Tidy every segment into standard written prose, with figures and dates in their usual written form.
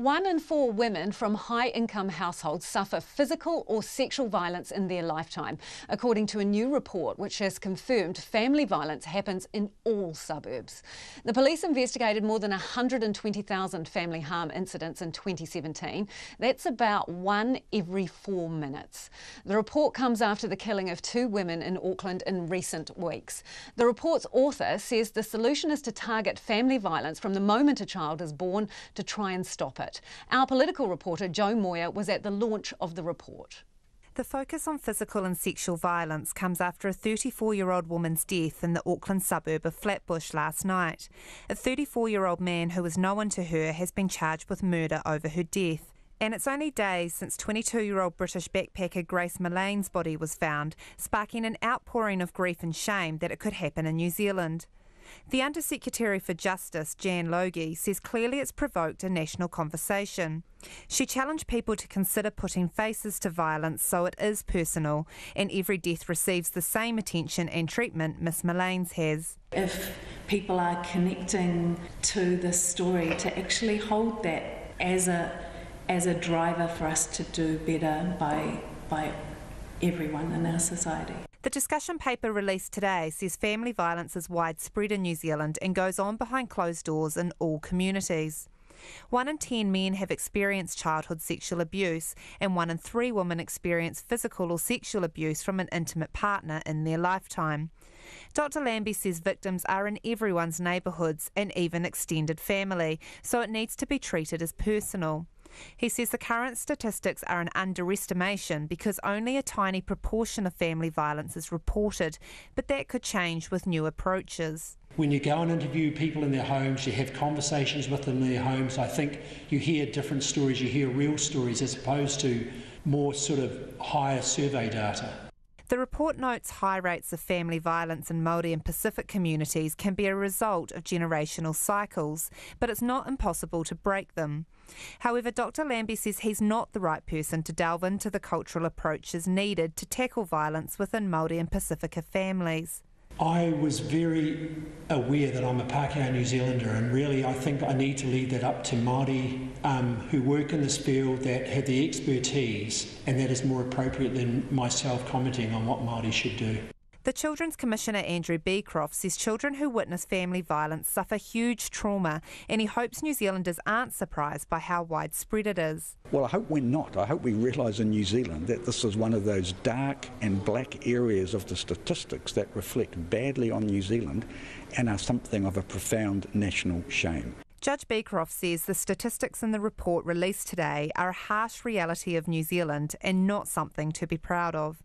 1 in 4 women from high-income households suffer physical or sexual violence in their lifetime, according to a new report which has confirmed family violence happens in all suburbs. The police investigated more than 120,000 family harm incidents in 2017. That's about 1 every 4 minutes. The report comes after the killing of 2 women in Auckland in recent weeks. The report's author says the solution is to target family violence from the moment a child is born to try and stop it. Our political reporter Jo Moyer was at the launch of the report. The focus on physical and sexual violence comes after a 34-year-old woman's death in the Auckland suburb of Flatbush last night. A 34-year-old man who was known to her has been charged with murder over her death. And it's only days since 22-year-old British backpacker Grace Mullane's body was found, sparking an outpouring of grief and shame that it could happen in New Zealand. The Undersecretary for Justice, Jan Logie, says clearly it's provoked a national conversation. She challenged people to consider putting faces to violence so it is personal and every death receives the same attention and treatment Miss Mullane's has. If people are connecting to this story, to actually hold that as a driver for us to do better by everyone in our society. The discussion paper released today says family violence is widespread in New Zealand and goes on behind closed doors in all communities. 1 in 10 men have experienced childhood sexual abuse and 1 in 3 women experience physical or sexual abuse from an intimate partner in their lifetime. Dr Lambie says victims are in everyone's neighbourhoods and even extended family, so it needs to be treated as personal. He says the current statistics are an underestimation because only a tiny proportion of family violence is reported, but that could change with new approaches. When you go and interview people in their homes, you have conversations with them in their homes, I think you hear different stories, you hear real stories as opposed to more sort of higher survey data. The report notes high rates of family violence in Māori and Pacific communities can be a result of generational cycles, but it's not impossible to break them. However, Dr Lambie says he's not the right person to delve into the cultural approaches needed to tackle violence within Māori and Pacifica families. I was very aware that I'm a Pākehā New Zealander, and really I think I need to leave that up to Māori who work in this field, that have the expertise, and that is more appropriate than myself commenting on what Māori should do. The Children's Commissioner Andrew Beecroft says children who witness family violence suffer huge trauma, and he hopes New Zealanders aren't surprised by how widespread it is. Well, I hope we're not. I hope we realise in New Zealand that this is one of those dark and black areas of the statistics that reflect badly on New Zealand and are something of a profound national shame. Judge Beecroft says the statistics in the report released today are a harsh reality of New Zealand and not something to be proud of.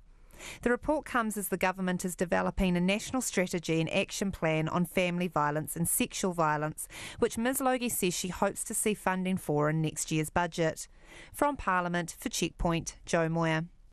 The report comes as the government is developing a national strategy and action plan on family violence and sexual violence, which Ms Logie says she hopes to see funding for in next year's budget. From Parliament, for Checkpoint, Jo Moyer.